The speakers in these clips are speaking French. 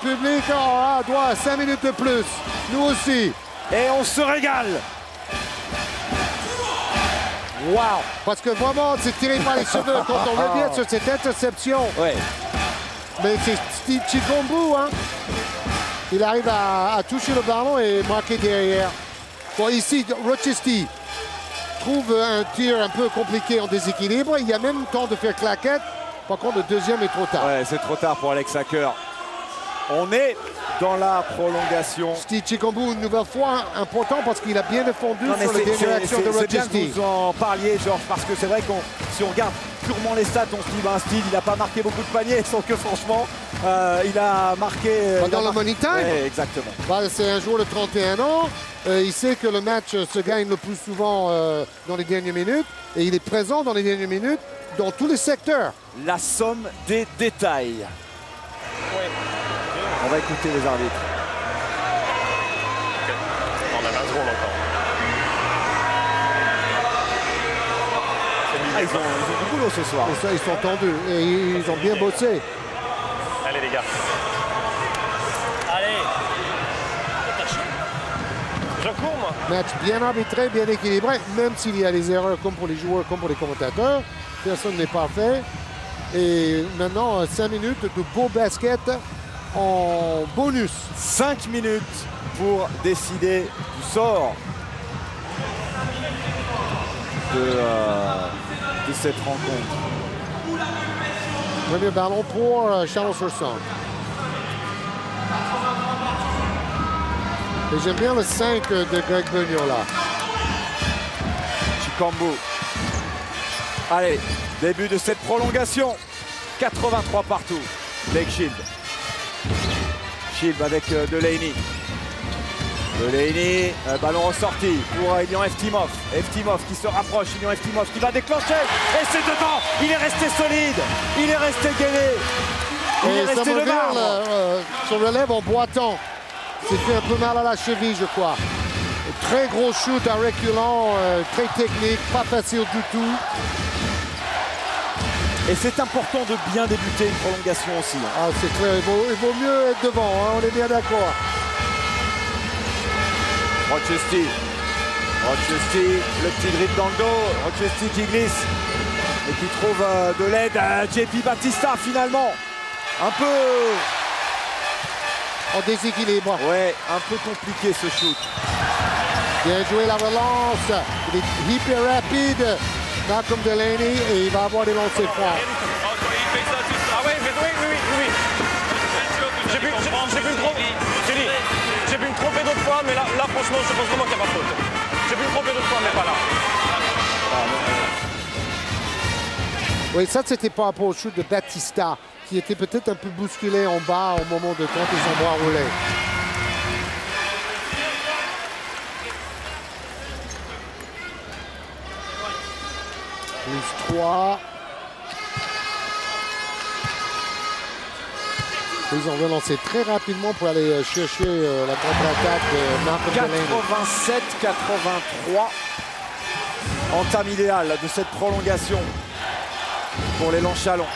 public aura droit à 5 minutes de plus. Nous aussi. Et on se régale. Wow! Parce que vraiment, c'est tiré par les cheveux quand on revient sur cette interception. Ouais. Mais c'est Steve Chikombu, hein? Il arrive à toucher le ballon et marquer derrière. Bon, ici, Rochester trouve un tir un peu compliqué en déséquilibre. Il y a même le temps de faire claquette. Par contre, le deuxième est trop tard. Ouais, c'est trop tard pour Alex Hacker. On est dans la prolongation. Steve Chikombu, une nouvelle fois, important parce qu'il a bien défendu Non, sur les dernières actions de c'est bien que Rochester. vous en parliez, Georges, parce que c'est vrai qu'on si on regarde purement les stats, on se dit, ben, Steve, il n'a pas marqué beaucoup de paniers, sauf que franchement, il a marqué... Dans le money time? Ouais, exactement. Bah, c'est un joueur de 31 ans. Il sait que le match se gagne le plus souvent dans les dernières minutes. Et il est présent dans les dernières minutes dans tous les secteurs. La somme des détails. Oui. On va écouter les arbitres. Okay. On a 20 secondes encore. Ils ont du boulot ce soir. Et ça, ils sont tendus. Et ils ont bien bossé. Allez les gars. Allez. Je cours moi. Match bien arbitré, bien équilibré, même s'il y a des erreurs comme pour les joueurs, comme pour les commentateurs. Personne n'est parfait. Et maintenant, 5 minutes de beau basket en bonus. 5 minutes pour décider du sort de cette rencontre. Premier ballon pour Chalon-sur-Saône. Et j'aime bien le 5 de Greg Begnola. Chikambu. Allez, début de cette prolongation. 83 partout. Blake Shield. Shield avec Delaney. Delaney, ballon ressorti pour Ilian Eftimov. Eftimov qui se rapproche, Ilian Eftimov qui va déclencher. Et c'est dedans. Il est resté solide. Il est resté gainé. Il est resté de marbre. Se relève en boitant. s'est fait un peu mal à la cheville, je crois. Très gros shoot à reculant, très technique, pas facile du tout. Et c'est important de bien débuter une prolongation aussi. Ah, c'est clair, il vaut mieux être devant, hein, on est bien d'accord. Rochester, le petit dribble dans le dos. Rochester qui glisse et qui trouve de l'aide à JP Batista finalement. Un peu... En déséquilibre. Ouais, un peu compliqué ce shoot. Bien joué la relance. Il est hyper rapide. Malcolm Delaney et il va avoir des lancers francs. Ah ouais, oui. J'ai pu me tromper d'autres fois, mais là franchement, je pense vraiment qu'il n'y a pas de faute. J'ai pu me tromper d'autres fois, mais pas là. Oui, ça, c'était par rapport au shoot de Batista, qui était peut-être un peu bousculé en bas au moment de tenter son bras roulé. Plus 3. Ils ont relancé très rapidement pour aller chercher la contre-attaque de Malcolm Delaney. 87-83. Entame idéale de cette prolongation pour l'élan Chalon.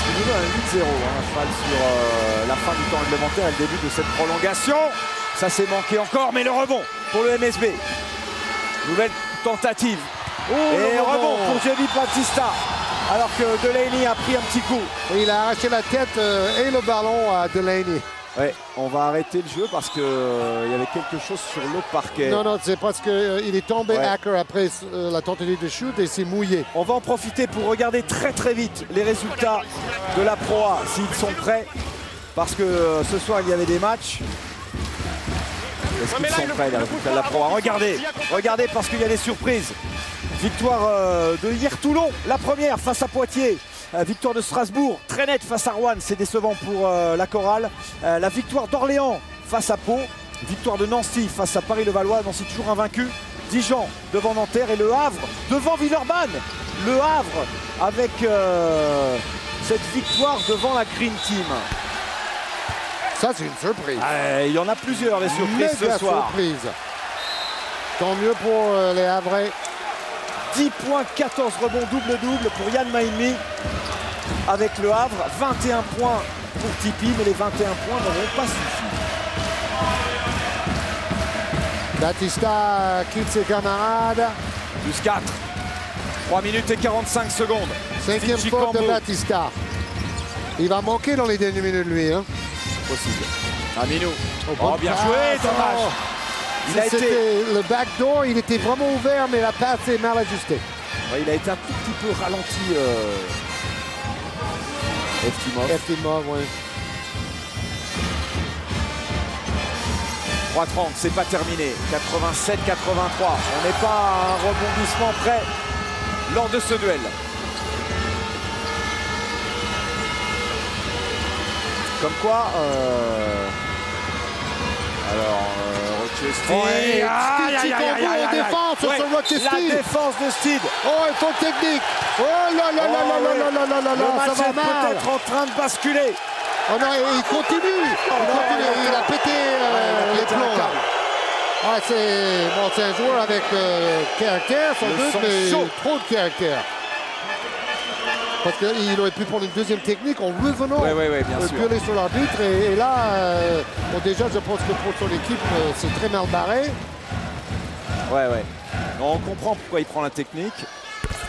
C'est niveau un 8-0 à cheval sur la fin du temps réglementaire et le début de cette prolongation. Ça s'est manqué encore, mais le rebond pour le MSB. Nouvelle tentative. Et rebond pour JB Batista. Alors que Delaney a pris un petit coup. Et il a arraché la tête et le ballon à Delaney. Ouais, on va arrêter le jeu parce qu'il y avait quelque chose sur le parquet. Non, c'est parce qu'il est tombé Hacker après la tentative de shoot et s'est mouillé. On va en profiter pour regarder très vite les résultats de la Pro A, s'ils sont prêts. Parce que ce soir, il y avait des matchs. Est-ce qu'ils sont prêts, les résultats de la Pro A? Regardez parce qu'il y a des surprises. Victoire de hier Toulon, la première face à Poitiers. Victoire de Strasbourg, très nette face à Rouen, c'est décevant pour la chorale. La victoire d'Orléans face à Pau. Victoire de Nancy face à Paris-Levallois, Nancy toujours invaincu. Dijon devant Nanterre et Le Havre devant Villeurbanne. Le Havre avec cette victoire devant la Green Team. Ça, c'est une surprise. Il y en a plusieurs, les surprises ce soir. Surprise. Tant mieux pour les Havrais. 10 points, 14 rebonds, double-double pour Yann Maïmi avec Le Havre. 21 points pour Tipeee, mais les 21 points n'auront pas suffi. Batista quitte ses camarades. Plus 4. 3 minutes et 45 secondes. 5e faute de Batista. Il va manquer dans les dernières minutes, lui. Hein. Possible. Aminou. Oh, bien joué, dommage. Il a été... Le backdoor, il était vraiment ouvert, mais la passe est mal ajustée. Ouais, il a été un tout petit peu ralenti. Eftimov, oui. 3-30, c'est pas terminé. 87-83. On n'est pas à un rebondissement près lors de ce duel. Comme quoi, Rochester. Défense sur Rochester. La défense de Steed. Oh, il faut technique. Oh là là là là là là là là. Le match ça va est mal. peut-être en train de basculer. Oh non, il continue. Il a pété les plombs. Ah, c'est un joueur avec caractère, sans doute, mais trop de caractère. Parce qu'il aurait pu prendre une deuxième technique en revenant gueuler sur l'arbitre. Et là, bon, déjà, je pense que pour son équipe, c'est très mal barré. Ouais. On comprend pourquoi il prend la technique.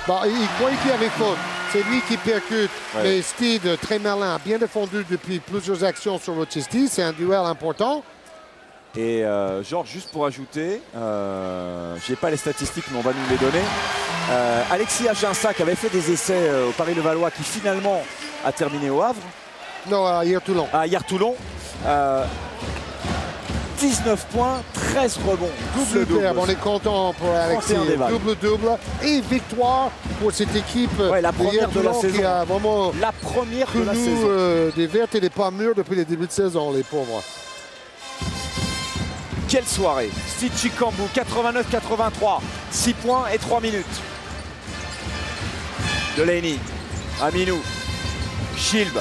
Bon, il croyait qu'il y avait faute. C'est lui qui percute. Ouais. Mais Steed, très malin, bien défendu depuis plusieurs actions sur Rochester. C'est un duel important. Et Georges, juste pour ajouter, j'ai pas les statistiques, mais on va nous les donner. Alexis Aginsac avait fait des essais au Paris-Levallois qui finalement a terminé au Havre. Non, hier Toulon. Hier Toulon. 19 points, 13 rebonds. Superbe, on est content pour Alexis. Double-double et victoire pour cette équipe. Ouais, la première de la saison. Qui a vraiment la première de la saison. Des vertes et des pas mûres depuis les débuts de saison, les pauvres. Quelle soirée. Steed Chicambou, 89-83. 6 points et 3 minutes. Delaney, Aminou, Shilb,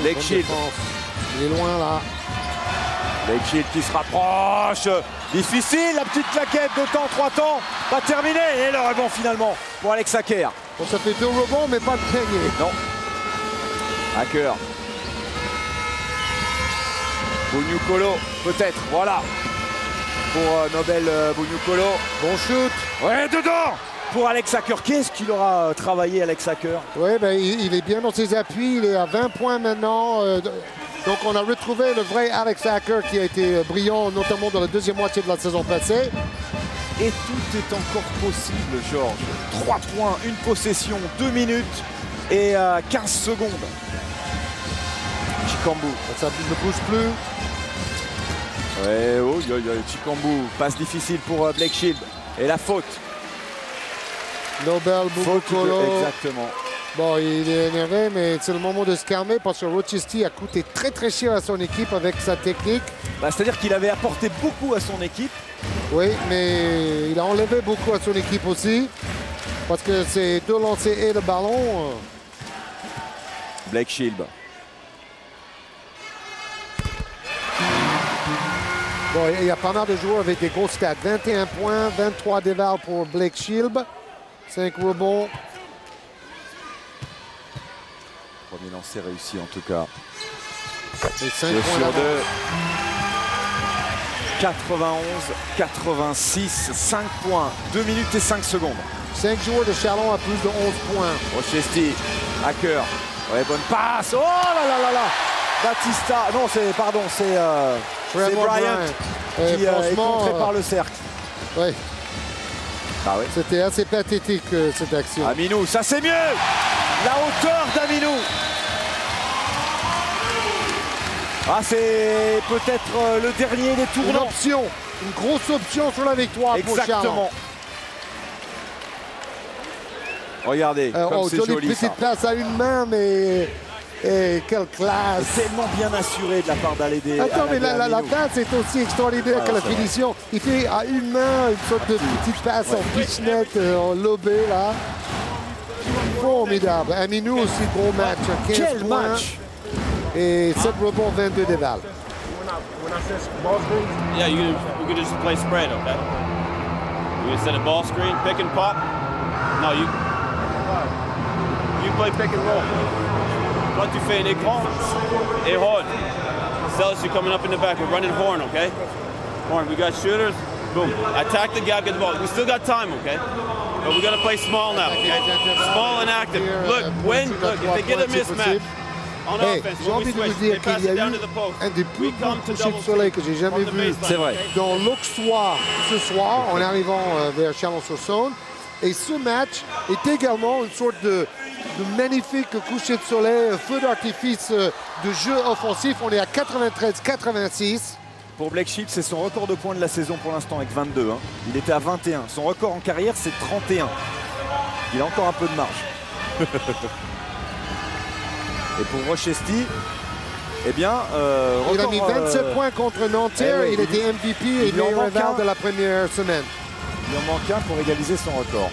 Blake Shilb. Il est loin là. Blake Shilb qui se rapproche. Difficile, la petite claquette de temps, 3 temps. Pas terminé. Et le rebond finalement pour Alex Hacker. Bon, ça fait 2 rebonds, mais pas de panier. Non. Hacker. Bougnoucolo, peut-être. Voilà. Pour Nobel Bougnoucolo. Bon shoot. Ouais, dedans. Pour Alex Hacker, qu'est-ce qu'il aura travaillé, Alex Hacker? Oui, ben, il est bien dans ses appuis, il est à 20 points maintenant. Donc on a retrouvé le vrai Alex Hacker qui a été brillant, notamment dans la deuxième moitié de la saison passée. Et tout est encore possible, Georges. 3 points, une possession, 2 minutes et 15 secondes. Chicambou. Ça ne bouge plus. Ouais, oh, Chicambou. Passe difficile pour Blake Shilb. Et la faute. Nobel Bougnoucolo. Exactement. Bon, il est énervé, mais c'est le moment de se calmer parce que Rochester a coûté très très cher à son équipe avec sa technique. C'est-à-dire qu'il avait apporté beaucoup à son équipe. Oui, mais il a enlevé beaucoup à son équipe aussi. Parce que c'est 2 lancers et le ballon. Blake Shilb. Bon, il y a pas mal de joueurs avec des gros stats. 21 points, 23 dévals pour Blake Shilb. 5 rebonds. Premier lancer réussi en tout cas. Et 5 2 points sur 2. d'avance. 91, 86, 5 points, 2 minutes et 5 secondes. 5 joueurs de Chalon à plus de 11 points. Rochester, Hacker. Ouais, bonne passe. Oh là là là là. Batista. Non, c'est Bryant qui est contré par le cercle. Oui. Ah oui. C'était assez pathétique cette action. Aminou, ça c'est mieux. La hauteur d'Aminou. Ah, c'est peut-être le dernier des tournants. Une option, une grosse option sur la victoire pour Chalon. Exactement. Regardez, comme c'est joli petite ça. passe à une main, mais quelle classe. Tellement bien assuré de la part d'Alédé. Attends, mais la passe est aussi extraordinaire que la finition. Il fait à une main une sorte de petite passe en fishnet, en lobé là. Formidable. Aminou aussi, gros match. 15 Quel points. match! Et 7 rebonds, 22 dévals. Yeah, we could just play spread, okay? We can set a ball screen, pick and pop. No, you play pick and roll. Quand tu fais un écran, et hold. Cells, you coming up in the back. We're running horn, okay? Horn, we got shooters. Boom. Attack the gap, get the ball. We still got time, okay? But we're gonna play small now, okay? Small and active. Look, if they get a mismatch, on offense, j'ai envie de vous dire qu'il y a eu un des plus beaux couchers de soleil que j'ai jamais vu dans l'Auxois ce soir, en arrivant vers Chalon-sur-Saône. Et ce match est également une sorte de magnifique coucher de soleil, feu d'artifice de jeu offensif. On est à 93-86. Pour Blake Shields, c'est son record de points de la saison pour l'instant avec 22. Hein. Il était à 21. Son record en carrière, c'est 31. Il a encore un peu de marge. Et pour Rochestie, eh bien, il a mis 27 points contre Nanterre. Il était MVP et meilleur rival de la première semaine. Il en manque un pour égaliser son record.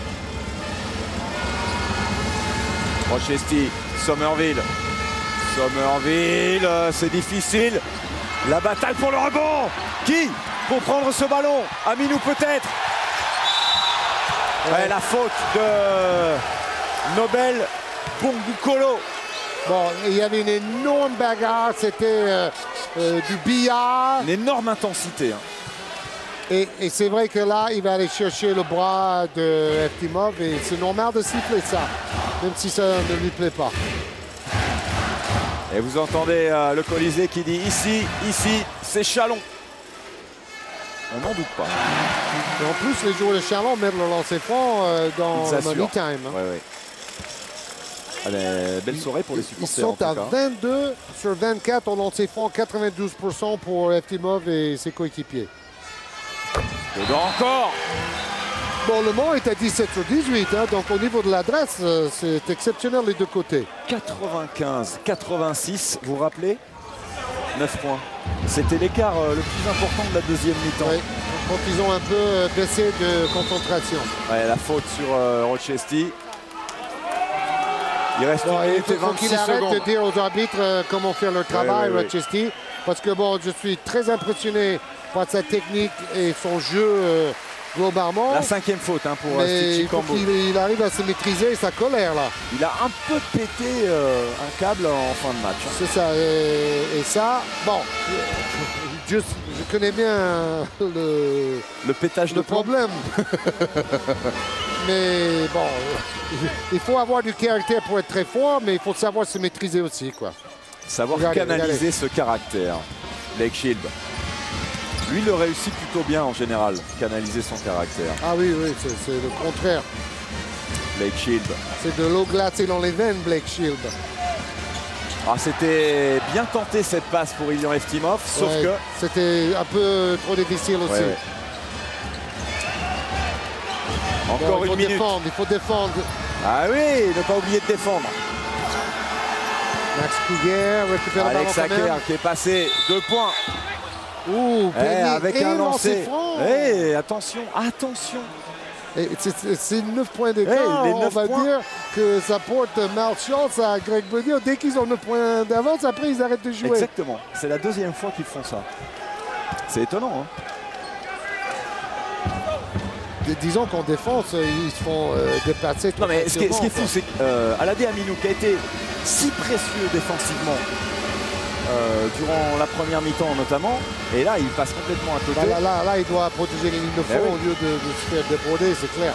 Rochestie, Somerville. Somerville, c'est difficile. La bataille pour le rebond. Qui pour prendre ce ballon? Aminou peut-être. Ouais, la faute de Nobel Bongukolo. Bon, il y avait une énorme bagarre, c'était du billard. Une énorme intensité. Hein. Et c'est vrai que là, il va aller chercher le bras de Eftimov et c'est normal de siffler ça, même si ça ne lui plaît pas. Et vous entendez le Colisée qui dit ici, c'est Chalon. On n'en doute pas. Et en plus, les joueurs de Chalon mettent le lancer franc dans le money time. Hein. Ouais. Allez, belle soirée pour les supporters. Ils sont à 22 sur 24 au lancer franc, 92% pour Eftimov et ses coéquipiers. Et donc encore. Bon, Le Mans est à 17 sur 18, hein, donc au niveau de l'adresse, c'est exceptionnel les deux côtés. 95-86, vous vous rappelez? 9 points. C'était l'écart le plus important de la deuxième mi-temps. Oui, quand ils ont un peu baissé de concentration. Ouais, la faute sur Rochestie. Il reste il faut qu'il arrête de dire aux arbitres comment faire leur travail, Rochestie. Parce que bon, je suis très impressionné par sa technique et son jeu globalement. La 5e faute hein, pour Stitchy Combo. Il arrive à se maîtriser sa colère là. Il a un peu pété un câble en fin de match. Hein. C'est ça. Et ça, bon, je connais bien le pétage de problème. Mais bon, il faut avoir du caractère pour être très fort, mais il faut savoir se maîtriser aussi, quoi. Savoir canaliser ce caractère. Blake Shields. Lui, il le réussit plutôt bien en général, canaliser son caractère. Ah oui, c'est le contraire. Blake Shields. C'est de l'eau glacée dans les veines, Blake Shields. Ah, c'était bien tenté cette passe pour Ilian Eftimov, sauf que... C'était un peu trop difficile aussi. Ouais. Encore une minute. Il faut défendre. Ah oui, ne pas oublier de défendre. Max Kruger récupère le ballon quand même. qui est passé, 2 points. Ouh, avec un lancer. Attention. C'est 9 points d'écart. On va dire que ça porte malchance à Greg Bonnier. Dès qu'ils ont 9 points d'avance, après ils arrêtent de jouer. Exactement. C'est la 2e fois qu'ils font ça. C'est étonnant. Hein. Disons qu'en défense, ils se font dépasser. Non, mais ce qui est fou, c'est qu'Aladé Aminou, qui a été si précieux défensivement durant la première mi-temps notamment, et là, il passe complètement à côté. Là, il doit protéger les lignes de fond au lieu de se faire déborder, c'est clair.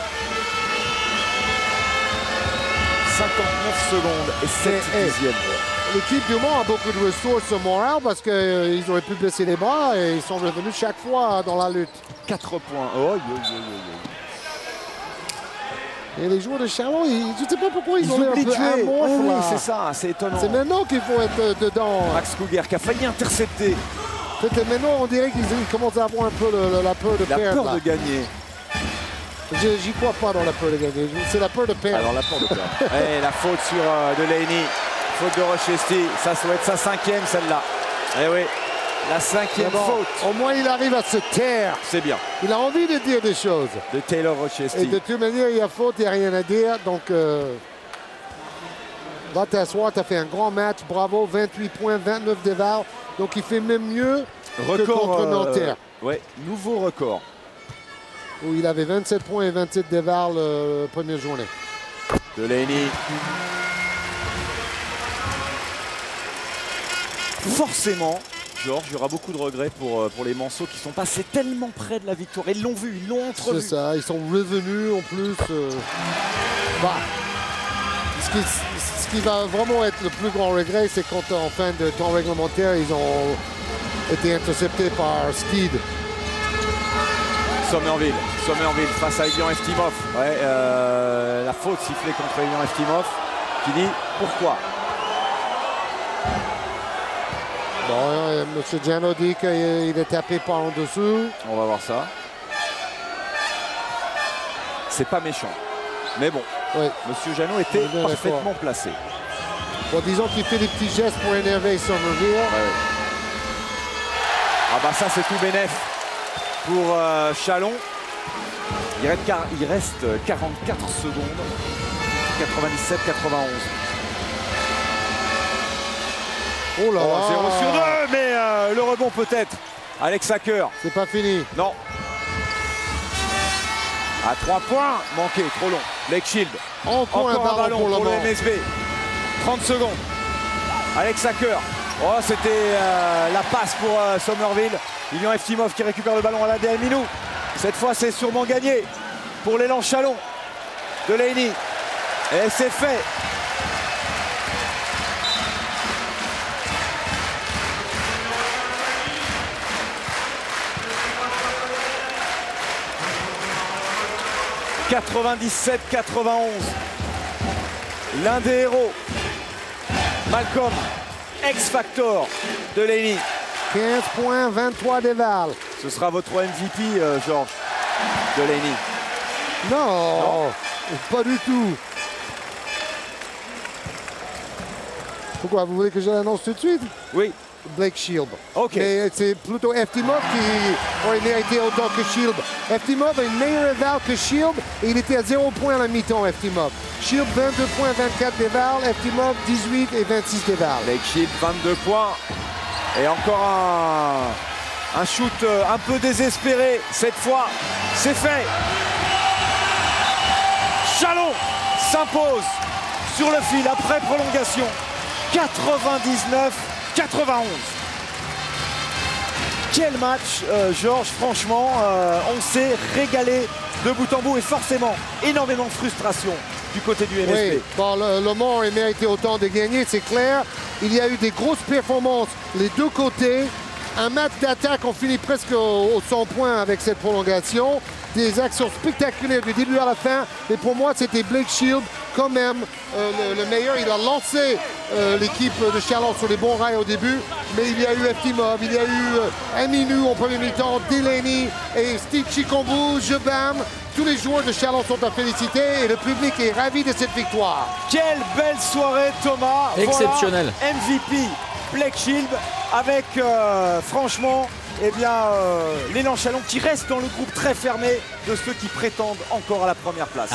59 secondes et 7 dixièmes. L'équipe du Mans a beaucoup de ressources morales parce qu'ils auraient pu baisser les bras et ils sont revenus chaque fois dans la lutte. 4 points. Et les joueurs de Chalon, je ne sais pas pourquoi ils ont oublient un peu amorphes. Oui, c'est ça, c'est étonnant. C'est maintenant qu'il faut être dedans. Max Kruger qui a failli intercepter. Maintenant, on dirait qu'ils commencent à avoir un peu la peur de perdre. La peur de gagner. J'y crois pas dans la peur de gagner. C'est la peur de perdre. Alors la peur de perdre. Et la faute sur Delaney. Faute de Rochestie. Ça doit être sa 5e celle-là. Eh oui. La 5e faute. Au moins, il arrive à se taire. C'est bien. Il a envie de dire des choses. De Taylor Rochestie. Et de toute manière, il y a faute, il n'y a rien à dire. Donc, va t'asseoir, tu as fait un grand match. Bravo, 28 points, 29 dévals. Donc, il fait même mieux que contre Nanterre. Ouais, nouveau record. Où il avait 27 points et 27 dévals première journée. Delaney. forcément, Georges, il y aura beaucoup de regrets pour les Manceaux qui sont passés tellement près de la victoire. Ils l'ont vu, ils l'ont entrevu. C'est ça, ils sont revenus en plus. Bah, ce qui va vraiment être le plus grand regret, c'est quand en fin de temps réglementaire, ils ont été interceptés par Steed. Sommerville face à Elian Eftimov. Ouais, la faute sifflée contre Elian Eftimov qui dit pourquoi. Bon, M. Giano dit qu'il est tapé par en dessous. On va voir ça. C'est pas méchant. Mais bon, Oui. M. Giano était parfaitement placé. Bon, disons qu'il fait des petits gestes pour énerver Sommerville. Ouais. Ah bah ça c'est tout bénef pour Chalon. Il reste 44 secondes. 97-91. Oh là là. 0 sur 2, mais le rebond peut-être. Alex Hacker. C'est pas fini. Non. À 3 points, manqué, trop long. Blake Shield. Encore un ballon pour le MSB. 30 secondes. Alex Hacker. Oh, c'était la passe pour Sommerville. Elian Eftimov qui récupère le ballon à la DL Minou. Cette fois, c'est sûrement gagné pour l'élan Chalon de Laney. Et c'est fait. « 97-91. L'un des héros, Malcolm, X-Factor de Laney. 15 points, 23 déval. Ce sera votre MVP, Georges, de Laney. Non, pas du tout. Pourquoi? Vous voulez que je l'annonce tout de suite? Oui. Blake Shield. Ok. Mais c'est plutôt Eftimov qui aurait mérité autant que Shield. Eftimov a une meilleure éval que Shield et il était à 0 points à la mi-temps, Eftimov. Shield 22 points, 24 déval. Eftimov 18 et 26 déval. Blake Shield 22 points. Et encore un shoot un peu désespéré. Cette fois, c'est fait. Chalon s'impose sur le fil après prolongation. 99-91. Quel match, Georges, franchement, on s'est régalé de bout en bout et forcément énormément de frustration du côté du MSB. Oui, bon, le Mans aurait mérité autant de gagner, c'est clair. Il y a eu des grosses performances les deux côtés. Un match d'attaque, on finit presque au 100 points avec cette prolongation. Des actions spectaculaires du début à la fin. Mais pour moi, c'était Blake Shield quand même le meilleur. Il a lancé l'équipe de Chalon sur les bons rails au début. Mais il y a eu Eftimov, il y a eu Aminu en premier mi-temps, Delaney et Steve Chikombu, Jebam. Tous les joueurs de Chalon sont à féliciter et le public est ravi de cette victoire. Quelle belle soirée, Thomas. Exceptionnel. Voilà, MVP Blake Shield avec franchement l'élan Chalon qui reste dans le groupe très fermé de ceux qui prétendent encore à la première place.